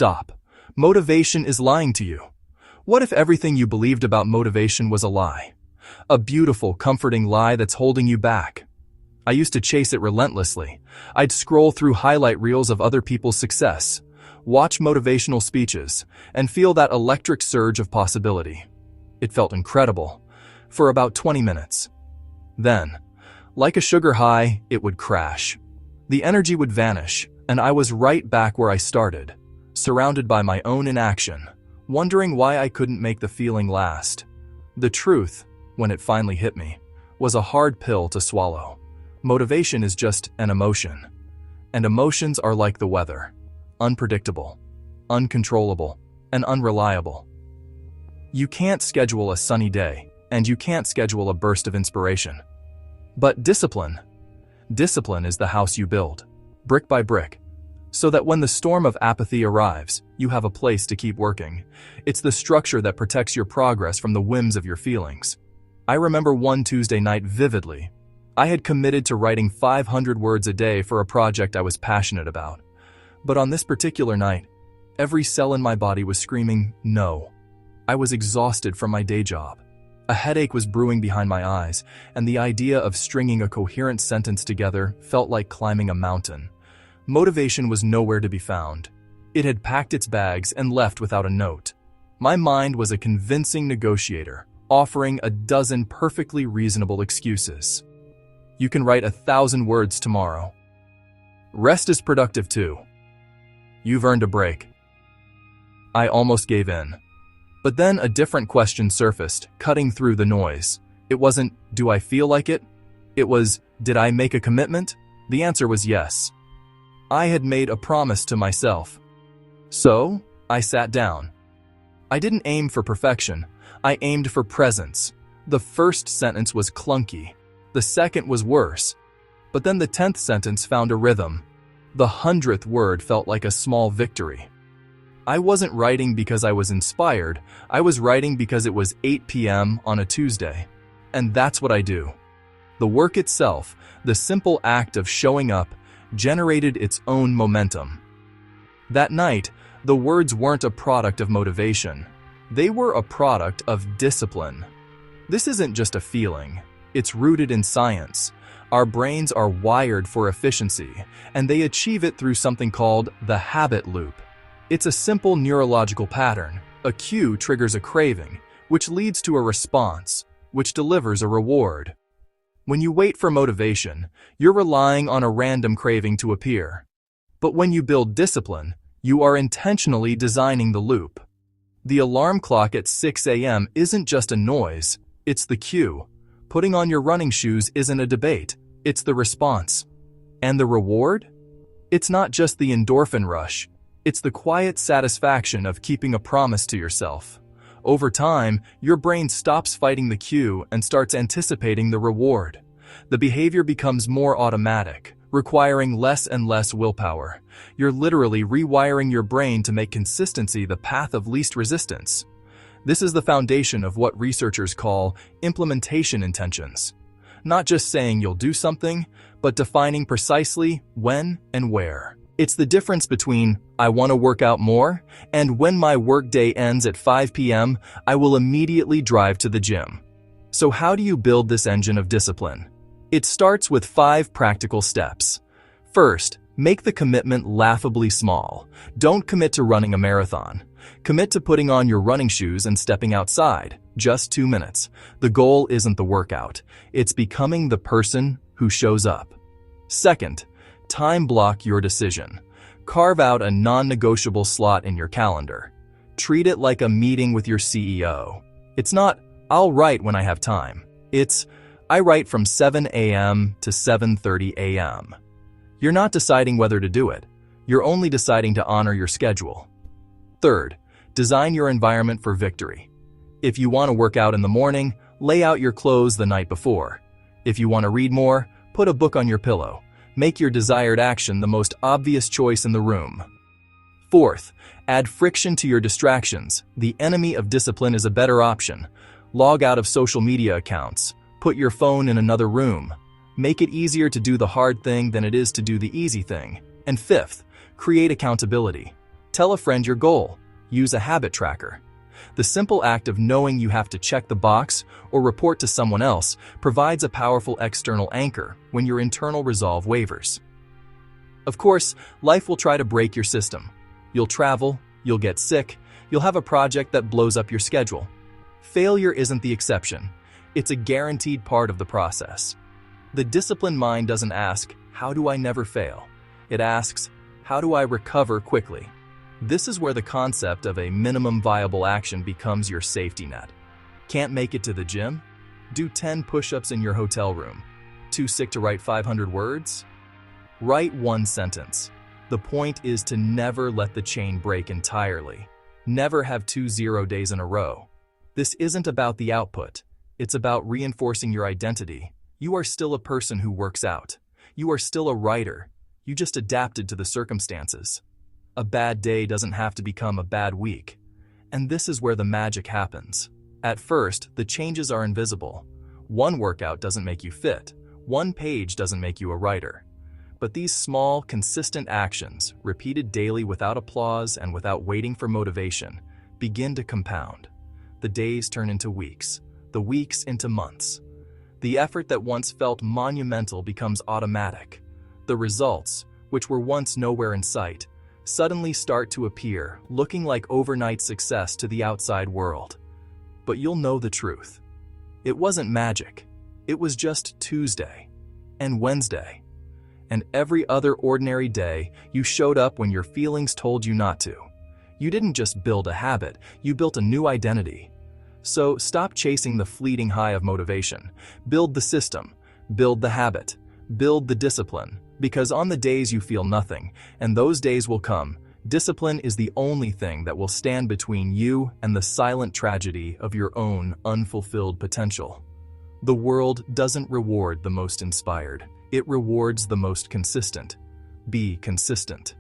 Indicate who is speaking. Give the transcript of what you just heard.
Speaker 1: Stop. Motivation is lying to you. What if everything you believed about motivation was a lie? A beautiful, comforting lie that's holding you back. I used to chase it relentlessly. I'd scroll through highlight reels of other people's success, watch motivational speeches, and feel that electric surge of possibility. It felt incredible. For about 20 minutes. Then, like a sugar high, it would crash. The energy would vanish, and I was right back where I started, surrounded by my own inaction, wondering why I couldn't make the feeling last. The truth, when it finally hit me, was a hard pill to swallow. Motivation is just an emotion. And emotions are like the weather, unpredictable, uncontrollable, and unreliable. You can't schedule a sunny day, and you can't schedule a burst of inspiration. But discipline is the house you build, brick by brick, so that when the storm of apathy arrives, you have a place to keep working. It's the structure that protects your progress from the whims of your feelings. I remember one Tuesday night vividly. I had committed to writing 500 words a day for a project I was passionate about. But on this particular night, every cell in my body was screaming, no. I was exhausted from my day job. A headache was brewing behind my eyes, and the idea of stringing a coherent sentence together felt like climbing a mountain. Motivation was nowhere to be found. It had packed its bags and left without a note. My mind was a convincing negotiator, offering a dozen perfectly reasonable excuses. You can write 1,000 words tomorrow. Rest is productive too. You've earned a break. I almost gave in. But then a different question surfaced, cutting through the noise. It wasn't, do I feel like it? It was, did I make a commitment? The answer was yes. I had made a promise to myself. So, I sat down. I didn't aim for perfection. I aimed for presence. The first sentence was clunky. The second was worse. But then the 10th sentence found a rhythm. The 100th word felt like a small victory. I wasn't writing because I was inspired. I was writing because it was 8 p.m. on a Tuesday. And that's what I do. The work itself, the simple act of showing up, generated its own momentum. That night, the words weren't a product of motivation. They were a product of discipline. This isn't just a feeling. It's rooted in science. Our brains are wired for efficiency, and they achieve it through something called the habit loop. It's a simple neurological pattern. A cue triggers a craving, which leads to a response, which delivers a reward. When you wait for motivation, you're relying on a random craving to appear. But when you build discipline, you are intentionally designing the loop. The alarm clock at 6 a.m. isn't just a noise, it's the cue. Putting on your running shoes isn't a debate, it's the response. And the reward? It's not just the endorphin rush. It's the quiet satisfaction of keeping a promise to yourself. Over time, your brain stops fighting the cue and starts anticipating the reward. The behavior becomes more automatic, requiring less and less willpower. You're literally rewiring your brain to make consistency the path of least resistance. This is the foundation of what researchers call implementation intentions. Not just saying you'll do something, but defining precisely when and where. It's the difference between, I want to work out more, and when my workday ends at 5 p.m., I will immediately drive to the gym. So how do you build this engine of discipline? It starts with 5 practical steps. First, make the commitment laughably small. Don't commit to running a marathon. Commit to putting on your running shoes and stepping outside. Just 2 minutes. The goal isn't the workout. It's becoming the person who shows up. Second, time block your decision. Carve out a non-negotiable slot in your calendar. Treat it like a meeting with your CEO. It's not, I'll write when I have time. It's, I write from 7 a.m. to 7:30 a.m. You're not deciding whether to do it. You're only deciding to honor your schedule. Third, design your environment for victory. If you want to work out in the morning, lay out your clothes the night before. If you want to read more, put a book on your pillow. Make your desired action the most obvious choice in the room. Fourth, add friction to your distractions. The enemy of discipline is a better option. Log out of social media accounts. Put your phone in another room. Make it easier to do the hard thing than it is to do the easy thing. And fifth, create accountability. Tell a friend your goal. Use a habit tracker. The simple act of knowing you have to check the box or report to someone else provides a powerful external anchor when your internal resolve wavers. Of course, life will try to break your system. You'll travel, you'll get sick, you'll have a project that blows up your schedule. Failure isn't the exception. It's a guaranteed part of the process. The disciplined mind doesn't ask, "How do I never fail?" It asks, "How do I recover quickly?" This is where the concept of a minimum viable action becomes your safety net. Can't make it to the gym? Do 10 push-ups in your hotel room. Too sick to write 500 words? Write one sentence. The point is to never let the chain break entirely. Never have 2 0 days in a row. This isn't about the output. It's about reinforcing your identity. You are still a person who works out. You are still a writer. You just adapted to the circumstances. A bad day doesn't have to become a bad week. And this is where the magic happens. At first, the changes are invisible. One workout doesn't make you fit. One page doesn't make you a writer. But these small, consistent actions, repeated daily without applause and without waiting for motivation, begin to compound. The days turn into weeks, the weeks into months. The effort that once felt monumental becomes automatic. The results, which were once nowhere in sight, suddenly start to appear, looking like overnight success to the outside world. But you'll know the truth. It wasn't magic. It was just Tuesday and Wednesday. And every other ordinary day, you showed up when your feelings told you not to. You didn't just build a habit, you built a new identity. So stop chasing the fleeting high of motivation. Build the system, build the habit, build the discipline. Because on the days you feel nothing, and those days will come, discipline is the only thing that will stand between you and the silent tragedy of your own unfulfilled potential. The world doesn't reward the most inspired. It rewards the most consistent. Be consistent.